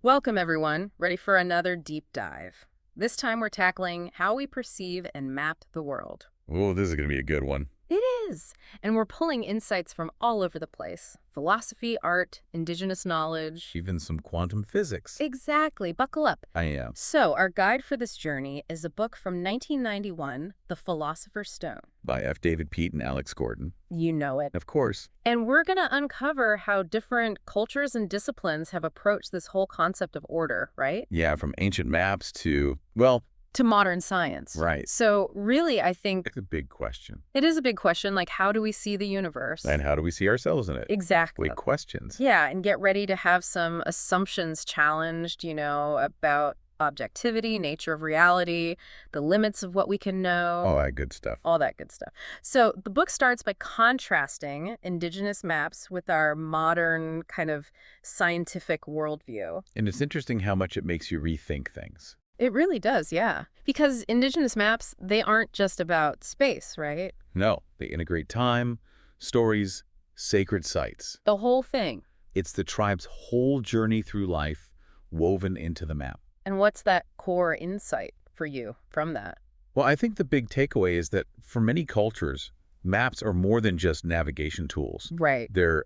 Welcome, everyone. Ready for another deep dive. This time we're tackling how we perceive and map the world. Oh, this is going to be a good one. It is. And we're pulling insights from all over the place. Philosophy, art, indigenous knowledge. Even some quantum physics. Exactly. Buckle up. I am. So, our guide for this journey is a book from 1991, The Philosopher's Stone. By F. David Peat and Alex Gordon. You know it. Of course. And we're going to uncover how different cultures and disciplines have approached this whole concept of order, right? Yeah, from ancient maps to, well, To modern science. right. So really, I think It's a big question. it is a big question, like how do we see the universe? And how do we see ourselves in it? Exactly. Big questions. Yeah, and get ready to have some assumptions challenged, about objectivity, nature of reality, the limits of what we can know. All that good stuff. All that good stuff. So the book starts by contrasting indigenous maps with our modern kind of scientific worldview. And it's interesting how much it makes you rethink things. It really does, yeah. Because indigenous maps, they aren't just about space, right? No, they integrate time, stories, sacred sites. The whole thing. It's the tribe's whole journey through life woven into the map. And what's that core insight for you from that? Well, I think the big takeaway is that for many cultures, maps are more than just navigation tools. Right. They're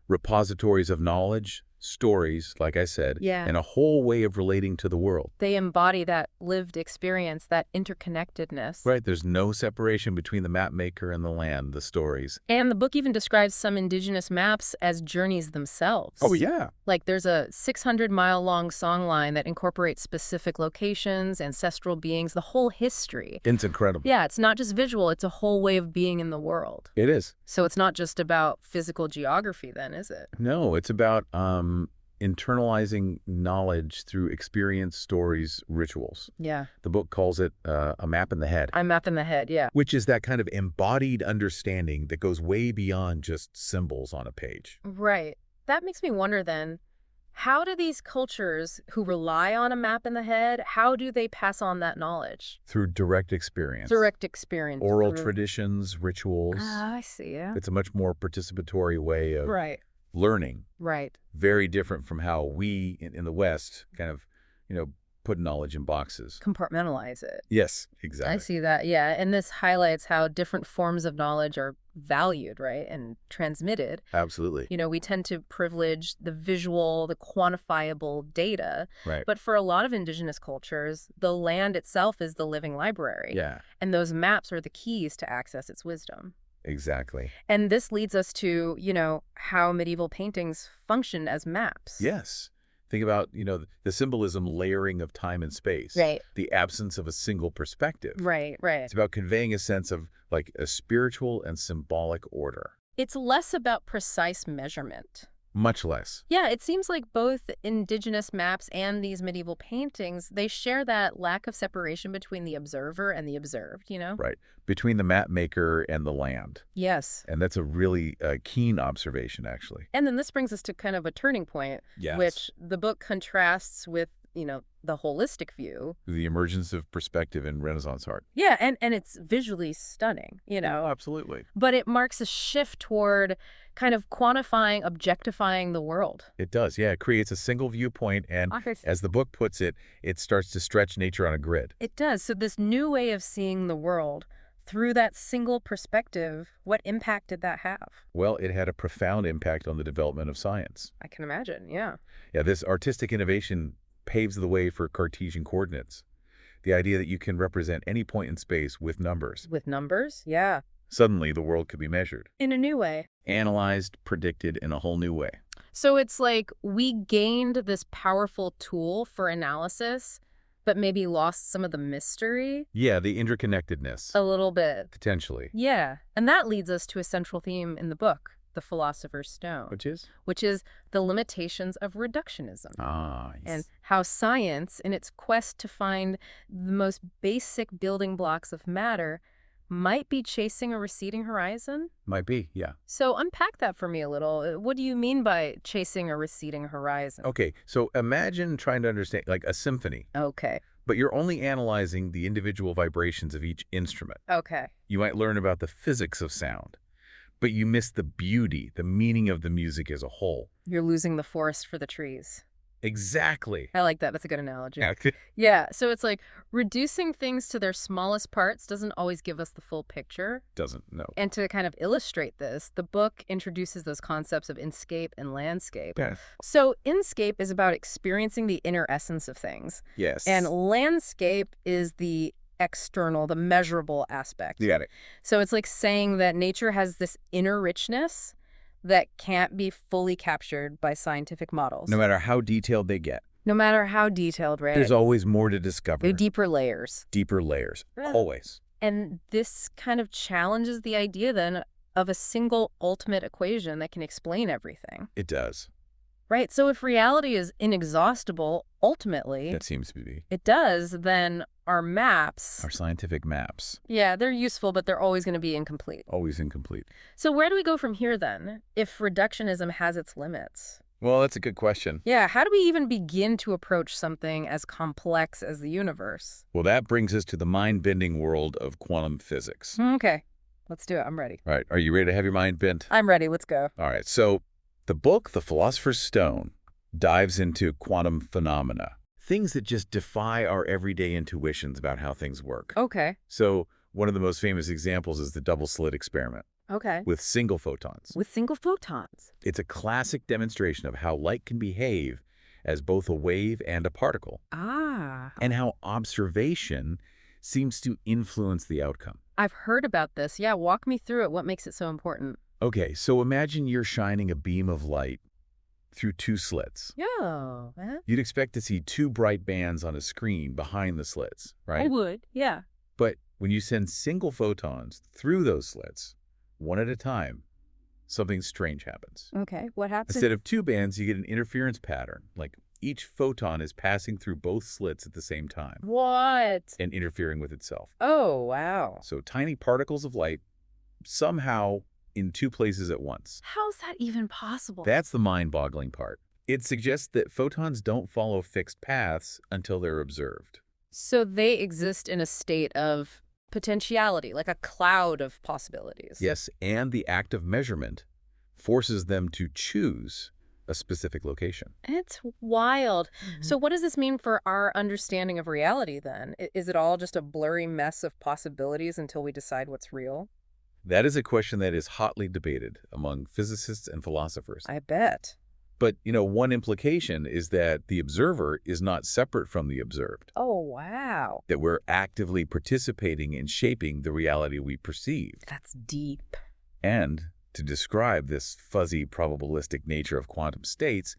repositories of knowledge, stories, like I said, Yeah. and a whole way of relating to the world. They embody that lived experience, that interconnectedness. Right, there's no separation between the map maker and the land, the stories. And the book even describes some indigenous maps as journeys themselves. Oh, yeah. Like there's a 600-mile-long songline that incorporates specific locations, ancestral beings, the whole history. It's incredible. Yeah, it's not just visual, it's a whole way of being in the world. It is. So it's not just about physical geography then, is it? No, it's about internalizing knowledge through experience, stories, rituals. Yeah. The book calls it a map in the head. I'm map in the head, yeah. Which is that kind of embodied understanding that goes way beyond just symbols on a page. Right. That makes me wonder then, how do these cultures who rely on a map in the head, how do they pass on that knowledge? Through direct experience. Direct experience. Oral through- traditions, rituals. Ah, I see, yeah. It's a much more participatory way of Right, learning. right. Very different from how we in the West kind of, put knowledge in boxes. Compartmentalize it. Yes, exactly. I see that, yeah. And this highlights how different forms of knowledge are valued, right, and transmitted. Absolutely. We tend to privilege the visual, the quantifiable data. Right. But for a lot of indigenous cultures, the land itself is the living library. Yeah, And those maps are the keys to access its wisdom. exactly. And this leads us to, how medieval paintings functioned as maps. Yes. Think about, the symbolism layering of time and space. Right. The absence of a single perspective. Right, right. It's about conveying a sense of like a spiritual and symbolic order. It's less about precise measurement. Much less. Yeah, it seems like both indigenous maps and these medieval paintings, they share that lack of separation between the observer and the observed. Right. Between the map maker and the land. Yes. And that's a really keen observation, actually. And then this brings us to kind of a turning point, Yes. which the book contrasts with, the holistic view. The emergence of perspective in Renaissance art. Yeah, and it's visually stunning, Oh, absolutely. But it marks a shift toward kind of quantifying, objectifying the world. It does. Yeah, it creates a single viewpoint. And as the book puts it, it starts to stretch nature on a grid. It does. So this new way of seeing the world through that single perspective, what impact did that have? Well, it had a profound impact on the development of science. I can imagine, yeah. Yeah, this artistic innovation paves the way for Cartesian coordinates. The idea that you can represent any point in space with numbers. With numbers? Yeah. Suddenly, the world could be measured, In a new way. analyzed, predicted in a whole new way. So it's like we gained this powerful tool for analysis, but maybe lost some of the mystery Yeah, the interconnectedness, a little bit. potentially. Yeah. And that leads us to a central theme in the book, The Philosopher's Stone, which is the limitations of reductionism. Ah, yes. And how science, in its quest to find the most basic building blocks of matter, might be chasing a receding horizon? Might be, yeah. So unpack that for me a little. What do you mean by chasing a receding horizon? Okay, so imagine trying to understand, like a symphony, Okay. but you're only analyzing the individual vibrations of each instrument. Okay. You might learn about the physics of sound, but you miss the beauty, the meaning of the music as a whole. You're losing the forest for the trees. Exactly. I like that. That's a good analogy. Yeah. Yeah, so it's like reducing things to their smallest parts doesn't always give us the full picture. Doesn't, no. And to kind of illustrate this, the book introduces those concepts of inscape and landscape. Yeah. So inscape is about experiencing the inner essence of things, and Yes. landscape is the external, the measurable aspect. You got it. So it's like saying that nature has this inner richness that can't be fully captured by scientific models. No matter how detailed they get, No matter how detailed, there's right? always more to There discover. are deeper layers. Deeper layers. Yeah. Always. And this kind of challenges the idea then of a single ultimate equation that can explain everything. It does. Right? So if reality is inexhaustible, ultimately, That seems to be it does, then our maps, our scientific maps. yeah, they're useful, but they're always going to be incomplete. Always incomplete. So where do we go from here then, if reductionism has its limits? Well, that's a good question. Yeah, how do we even begin to approach something as complex as the universe? Well, that brings us to the mind-bending world of quantum physics. Okay, let's do it. I'm ready. All right, are you ready to have your mind bent? I'm ready. Let's go. All right, so the book, The Philosopher's Stone, dives into quantum phenomena, things that just defy our everyday intuitions about how things work. Okay. So one of the most famous examples is the double-slit experiment Okay. with single photons. With single photons. It's a classic demonstration of how light can behave as both a wave and a particle, Ah. and how observation seems to influence the outcome. I've heard about this. Yeah, walk me through it. What makes it so important? Okay, so imagine you're shining a beam of light through two slits. Yeah. You'd expect to see two bright bands on a screen behind the slits, right? I would. Yeah. But when you send single photons through those slits, one at a time, something strange happens. Okay. What happens? Instead of two bands, you get an interference pattern, like each photon is passing through both slits at the same time What? and interfering with itself. Oh, wow. So tiny particles of light somehow in two places at once. How's that even possible? That's the mind-boggling part. It suggests that photons don't follow fixed paths until they're observed. So they exist in a state of potentiality, like a cloud of possibilities. Yes, and the act of measurement forces them to choose a specific location. It's wild. So what does this mean for our understanding of reality then? Is it all just a blurry mess of possibilities until we decide what's real? That is a question that is hotly debated among physicists and philosophers. I bet. But, one implication is that the observer is not separate from the observed, Oh, wow. that we're actively participating in shaping the reality we perceive. That's deep. And to describe this fuzzy probabilistic nature of quantum states,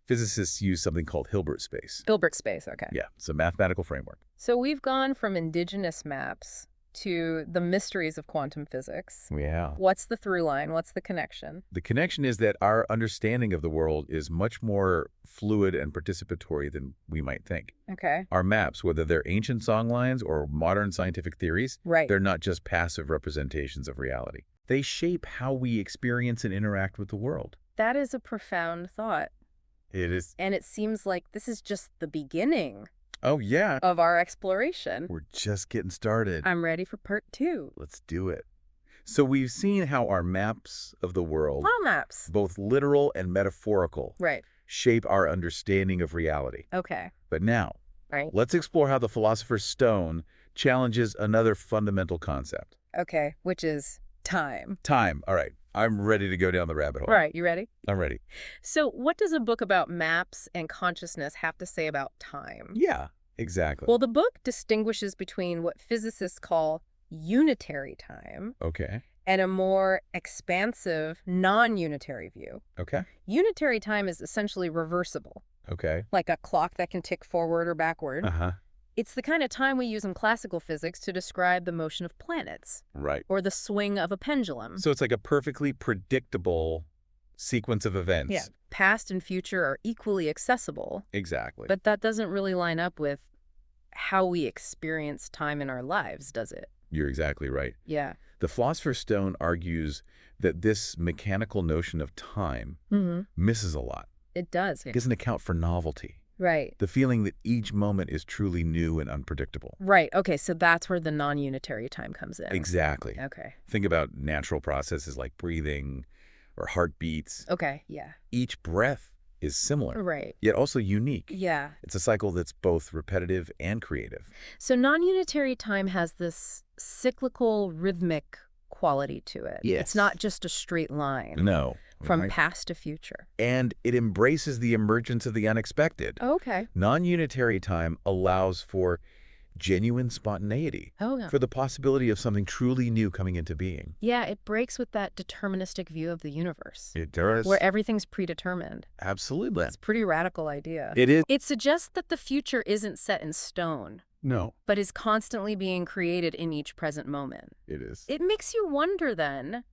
physicists use something called Hilbert space. Hilbert space, okay. Yeah, it's a mathematical framework. So we've gone from indigenous maps to the mysteries of quantum physics. Yeah. What's the through line? What's the connection? The connection is that our understanding of the world is much more fluid and participatory than we might think. Okay. Our maps, whether they're ancient songlines or modern scientific theories, Right. they're not just passive representations of reality. They shape how we experience and interact with the world. That is a profound thought. It is. And it seems like this is just the beginning Oh, yeah. of our exploration. We're just getting started. I'm ready for part 2. Let's do it. So we've seen how our maps of the world, Flow maps. both literal and metaphorical, Right. shape our understanding of reality. Okay. But now, Right. let's explore how the Philosopher's Stone challenges another fundamental concept. Okay. Which is time. Time. All right. I'm ready to go down the rabbit hole. All right. You ready? I'm ready. So what does a book about maps and consciousness have to say about time? Yeah, exactly. Well, the book distinguishes between what physicists call unitary time Okay. and a more expansive, non-unitary view. Okay. Unitary time is essentially reversible, Okay. like a clock that can tick forward or backward. Uh-huh. It's the kind of time we use in classical physics to describe the motion of planets Right. or the swing of a pendulum. So it's like a perfectly predictable sequence of events. Yeah, past and future are equally accessible, Exactly. but that doesn't really line up with how we experience time in our lives, does it? You're exactly right. Yeah. The Philosopher's Stone argues that this mechanical notion of time Mm-hmm. misses a lot. It does. It doesn't account for novelty, Right. the feeling that each moment is truly new and unpredictable. Right. Okay, so that's where the non-unitary time comes in. Exactly. Okay. Think about natural processes like breathing or heartbeats. Okay, yeah. Each breath is similar, Right. yet also unique. Yeah. It's a cycle that's both repetitive and creative. So non-unitary time has this cyclical, rhythmic quality to it. It's Yes. not just a straight line No. from Right. past to future. And it embraces the emergence of the unexpected. Okay. Non-unitary time allows for genuine spontaneity, Oh, yeah. for the possibility of something truly new coming into being. Yeah, it breaks with that deterministic view of the universe, It does. where everything's predetermined. Absolutely. It's a pretty radical idea. It is. It suggests that the future isn't set in stone, No, but is constantly being created in each present moment. it is. It makes you wonder, then,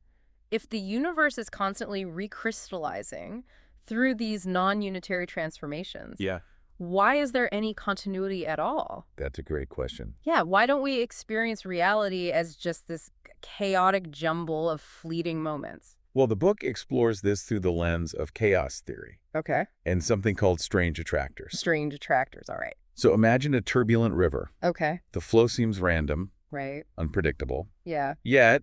if the universe is constantly recrystallizing through these non-unitary transformations. Yeah. Why is there any continuity at all? That's a great question. Yeah, why don't we experience reality as just this chaotic jumble of fleeting moments? Well, the book explores this through the lens of chaos theory Okay. and something called strange attractors. Strange attractors, all right. So imagine a turbulent river. Okay, The flow seems random, right. unpredictable. Yeah. Yet,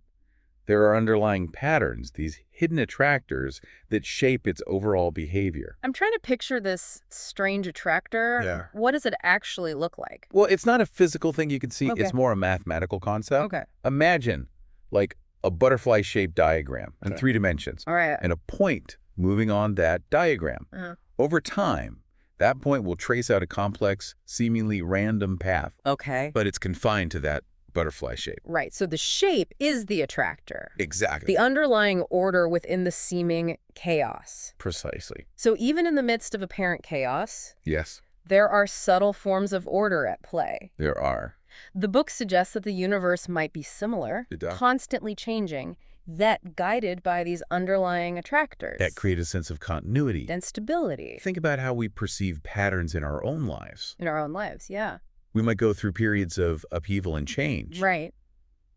there are underlying patterns, these hidden attractors that shape its overall behavior. I'm trying to picture this strange attractor. Yeah. What does it actually look like? Well, it's not a physical thing you can see. Okay. It's more a mathematical concept. Okay. Imagine, like, a butterfly-shaped diagram in Okay. 3 dimensions, All right. and a point moving on that diagram. Uh-huh. Over time, that point will trace out a complex, seemingly random path, Okay. but it's confined to that butterfly shape. Right, so the shape is the attractor. Exactly. The underlying order within the seeming chaos. Precisely. So even in the midst of apparent chaos, Yes, there are subtle forms of order at play. there are. The book suggests that the universe might be similar, It does. constantly changing, yet guided by these underlying attractors. That create a sense of continuity. And stability Think about how we perceive patterns in our own lives. in our own lives, yeah. We might go through periods of upheaval and change, Right.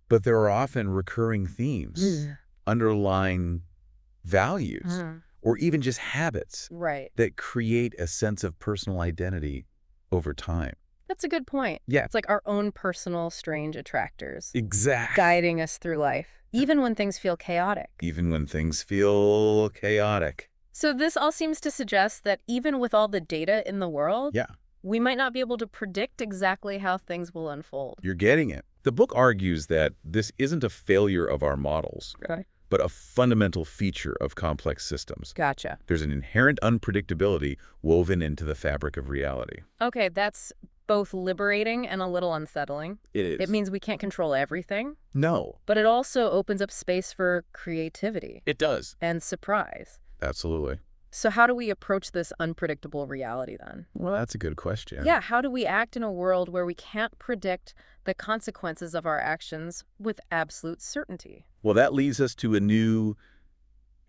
but there are often recurring themes, underlying values, Mhm. or even just habits Right. that create a sense of personal identity over time. That's a good point. Yeah. It's like our own personal strange attractors Exactly. guiding us through life, even when things feel chaotic. Even when things feel chaotic. So this all seems to suggest that even with all the data in the world, Yeah, we might not be able to predict exactly how things will unfold. you're getting it. The book argues that this isn't a failure of our models, Okay. but a fundamental feature of complex systems. Gotcha. There's an inherent unpredictability woven into the fabric of reality. Okay, that's both liberating and a little unsettling. It is. It means we can't control everything, No, but it also opens up space for creativity it does. and surprise. Absolutely. So how do we approach this unpredictable reality then? Well, that's a good question. Yeah, how do we act in a world where we can't predict the consequences of our actions with absolute certainty? Well, that leads us to a new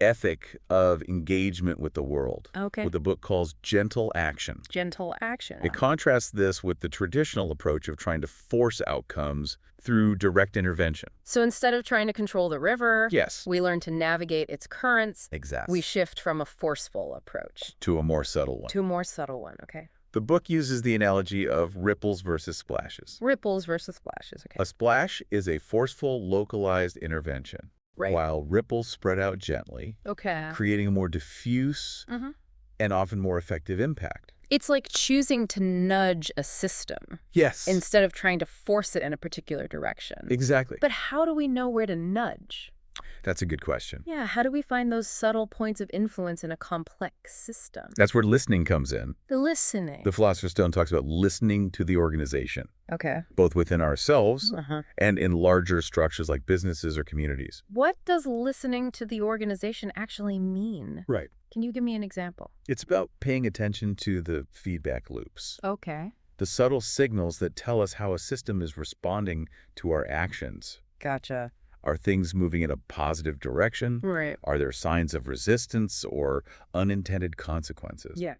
ethic of engagement with the world, Okay. what the book calls gentle action. Gentle action. It contrasts this with the traditional approach of trying to force outcomes through direct intervention. So instead of trying to control the river, Yes. we learn to navigate its currents. Exactly. We shift from a forceful approach To a more subtle one. to a more subtle one. Okay. The book uses the analogy of ripples versus splashes. Ripples versus splashes. Okay. A splash is a forceful, localized intervention, Right. while ripples spread out gently, Okay. creating a more diffuse Mhm. and often more effective impact. It's like choosing to nudge a system Yes. instead of trying to force it in a particular direction. Exactly. But how do we know where to nudge? That's a good question. Yeah, how do we find those subtle points of influence in a complex system? That's where listening comes in. The listening. The Philosopher's Stone talks about listening to the organization, Okay. both within ourselves Uh-huh. and in larger structures like businesses or communities. What does listening to the organization actually mean? Right. Can you give me an example? It's about paying attention to the feedback loops, Okay. the subtle signals that tell us how a system is responding to our actions. Gotcha. Are things moving in a positive direction? Right. Are there signs of resistance or unintended consequences? Yeah.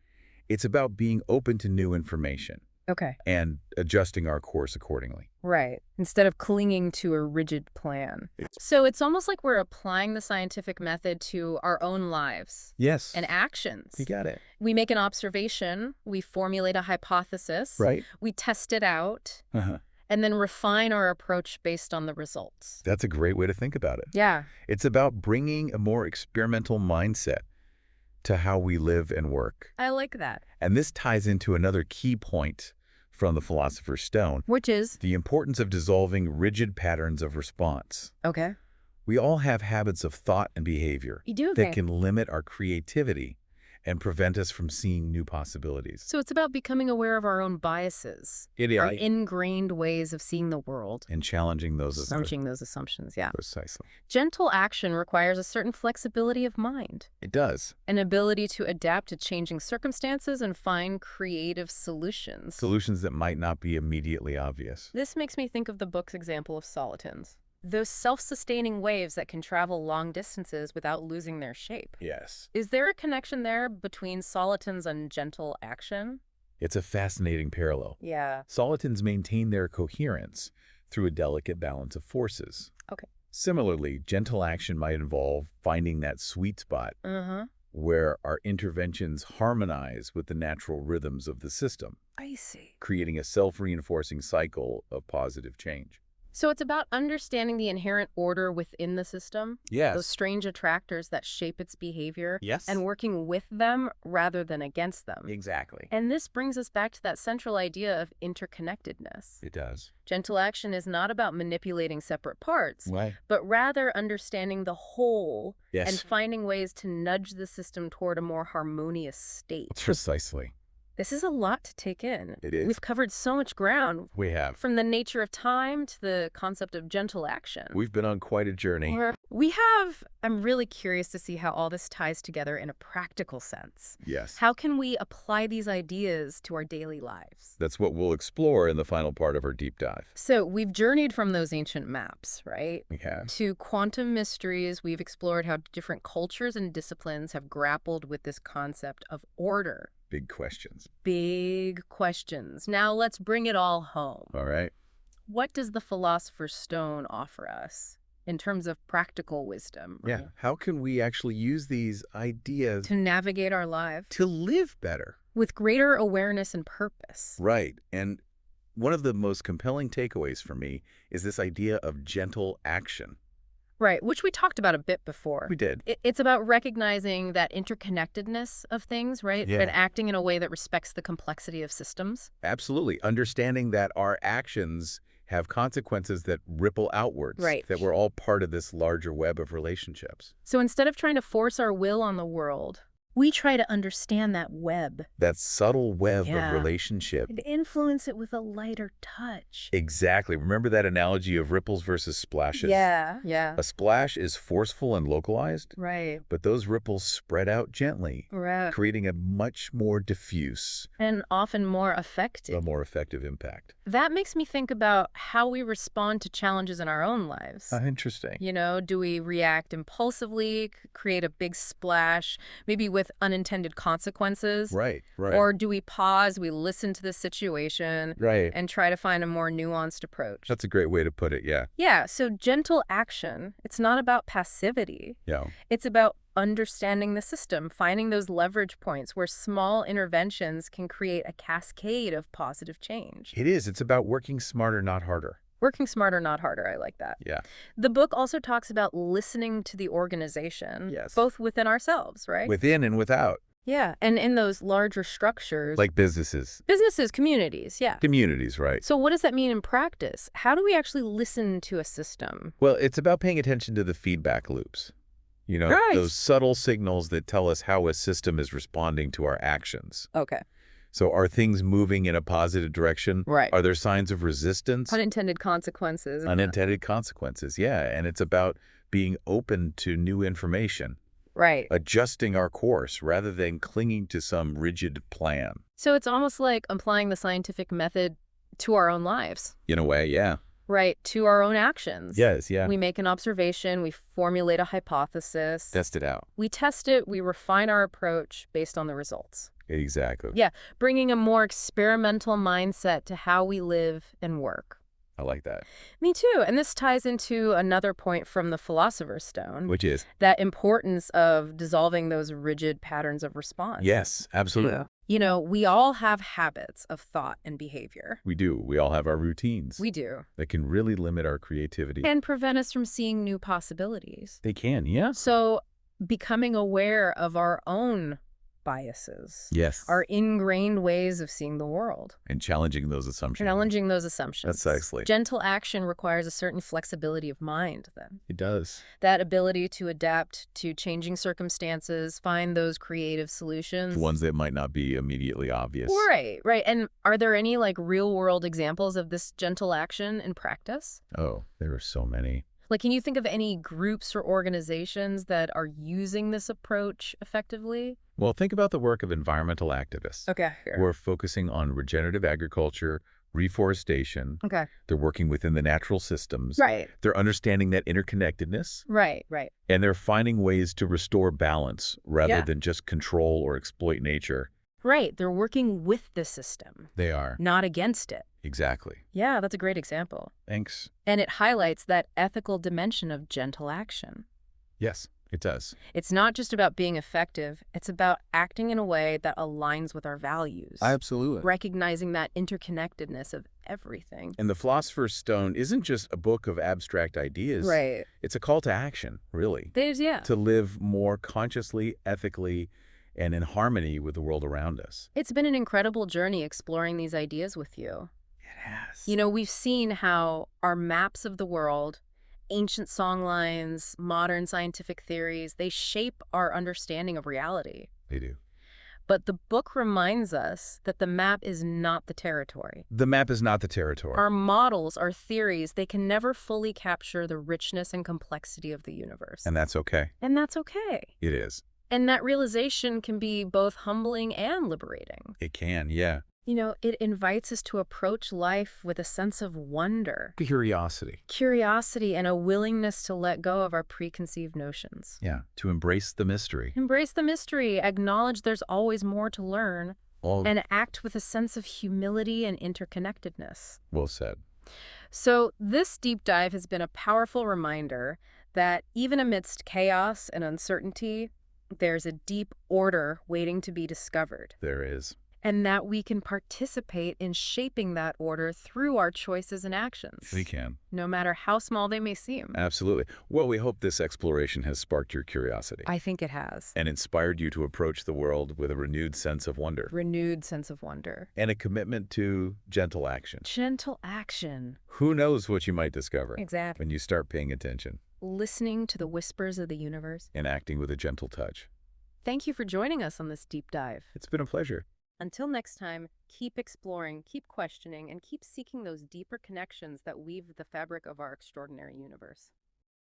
It's about being open to new information Okay. and adjusting our course accordingly. Right. Instead of clinging to a rigid plan. So it's almost like we're applying the scientific method to our own lives Yes. and actions. You got it. We make an observation, we formulate a hypothesis, Right? we test it out, Uh-huh. and then refine our approach based on the results. That's a great way to think about it. Yeah. It's about bringing a more experimental mindset to how we live and work. I like that. And this ties into another key point from the Philosopher's Stone, Which is? the importance of dissolving rigid patterns of response. Okay. We all have habits of thought and behavior You do, that okay. can limit our creativity and prevent us from seeing new possibilities. So it's about becoming aware of our own biases, our ingrained ways of seeing the world. And challenging those Searching those assumptions, yeah. Precisely. Gentle action requires a certain flexibility of mind, It does. an ability to adapt to changing circumstances and find creative solutions. Solutions that might not be immediately obvious. This makes me think of the book's example of solitons. Those self-sustaining waves that can travel long distances without losing their shape. Yes. Is there a connection there between solitons and gentle action? It's a fascinating parallel. Yeah. Solitons maintain their coherence through a delicate balance of forces. Okay. Similarly, gentle action might involve finding that sweet spot where our interventions harmonize with the natural rhythms of the system, I see. creating a self-reinforcing cycle of positive change. So it's about understanding the inherent order within the system, Yes. those strange attractors that shape its behavior, Yes. and working with them rather than against them. Exactly. And this brings us back to that central idea of interconnectedness. It does. Gentle action is not about manipulating separate parts, Right. but rather understanding the whole Yes. and finding ways to nudge the system toward a more harmonious state. Precisely. This is a lot to take in. It is. We've covered so much ground, We have. from the nature of time to the concept of gentle action. We've been on quite a journey. I'm really curious to see how all this ties together in a practical sense. Yes. How can we apply these ideas to our daily lives? That's what we'll explore in the final part of our deep dive. So we've journeyed from those ancient maps, right? We have. To quantum mysteries. We've explored how different cultures and disciplines have grappled with this concept of order. Big questions. Big questions. Now let's bring it all home. All right. What does the Philosopher's Stone offer us in terms of practical wisdom? Yeah. How can we actually use these ideas To navigate our lives to live better? with greater awareness and purpose. Right. And one of the most compelling takeaways for me is this idea of gentle action. Right, which we talked about a bit before. We did. It's about recognizing that interconnectedness of things, right? Yeah. And acting in a way that respects the complexity of systems. Absolutely. Understanding that our actions have consequences that ripple outwards. Right. That we're all part of this larger web of relationships. So instead of trying to force our will on the world, we try to understand that web That subtle web Yeah. of relationship. and influence it with a lighter touch. Exactly. Remember that analogy of ripples versus splashes? Yeah. A splash is forceful and localized, Right. but those ripples spread out gently, Right. creating a much more diffuse, And often more a effective. more effective impact. That makes me think about how we respond to challenges in our own lives. Interesting. You know, do we react impulsively, create a big splash, maybe with unintended consequences? Right. Or do we pause, we listen to the situation, Right. and try to find a more nuanced approach? That's a great way to put it, yeah. Yeah, so gentle action, it's not about passivity. Yeah. It's about understanding the system, finding those leverage points where small interventions can create a cascade of positive change. It is. It's about working smarter, not harder. Working smarter, not harder. I like that. Yeah. The book also talks about listening to the organization, Yes. both within ourselves, right? Within and without. Yeah, and in those larger structures. Like businesses. Businesses, communities, yeah. Communities, right. So what does that mean in practice? How do we actually listen to a system? Well, it's about paying attention to the feedback loops. You know, Right. those subtle signals that tell us how a system is responding to our actions. Okay. So are things moving in a positive direction? Right. Are there signs of resistance? Unintended consequences. Unintended consequences, yeah. And it's about being open to new information, Right. adjusting our course rather than clinging to some rigid plan. So it's almost like applying the scientific method to our own lives, In a way, yeah. right? To our own actions. Yes, yeah. We make an observation, we formulate a hypothesis. Test it out. We test it, we refine our approach based on the results. Exactly. Yeah, bringing a more experimental mindset to how we live and work. I like that. Me too. And this ties into another point from the Philosopher's Stone, Which is? that importance of dissolving those rigid patterns of response. Yes, absolutely. You know, we all have habits of thought and behavior. We do. We all have our routines. We do. That can really limit our creativity. And prevent us from seeing new possibilities. They can, yeah. So becoming aware of our own biases, Yes. our ingrained ways of seeing the world. And challenging those assumptions. Challenging those assumptions. Precisely. Gentle action requires a certain flexibility of mind, then. It does. That ability to adapt to changing circumstances, find those creative solutions. The ones that might not be immediately obvious. Right, right. And are there any, like, real-world examples of this gentle action in practice? Oh, there are so many. Like, can you think of any groups or organizations that are using this approach effectively? Well, think about the work of environmental activists Okay. who are focusing on regenerative agriculture, reforestation. Okay. They're working within the natural systems. Right. They're understanding that interconnectedness. Right, right. And they're finding ways to restore balance rather than just control or exploit nature. Right. They're working with the system, They are. not against it. Exactly. Yeah, that's a great example. Thanks. And it highlights that ethical dimension of gentle action. Yes, it does. It's not just about being effective, it's about acting in a way that aligns with our values. Absolutely. Recognizing that interconnectedness of everything. And The Philosopher's Stone isn't just a book of abstract ideas. Right. It's a call to action, really. Yeah. To live more consciously, ethically, and in harmony with the world around us. It's been an incredible journey exploring these ideas with you. It has. You know, we've seen how our maps of the world, ancient songlines, modern scientific theories, they shape our understanding of reality. They do. But the book reminds us that the map is not the territory. The map is not the territory. Our models, our theories, they can never fully capture the richness and complexity of the universe. And that's okay. And that's okay. It is. And that realization can be both humbling and liberating. It can, yeah. You know, it invites us to approach life with a sense of wonder, Curiosity. and a willingness to let go of our preconceived notions. Yeah, to embrace the mystery. Embrace the mystery, acknowledge there's always more to learn, and act with a sense of humility and interconnectedness. Well said. So this deep dive has been a powerful reminder that even amidst chaos and uncertainty, there's a deep order waiting to be discovered. There is. And that we can participate in shaping that order through our choices and actions. We can. No matter how small they may seem. Absolutely. Well, we hope this exploration has sparked your curiosity. I think it has. And inspired you to approach the world with a renewed sense of wonder. Renewed sense of wonder. And a commitment to gentle action. Gentle action. Who knows what you might discover Exactly. when you start paying attention. Listening to the whispers of the universe. And acting with a gentle touch. Thank you for joining us on this deep dive. It's been a pleasure. Until next time, keep exploring, keep questioning, and keep seeking those deeper connections that weave the fabric of our extraordinary universe.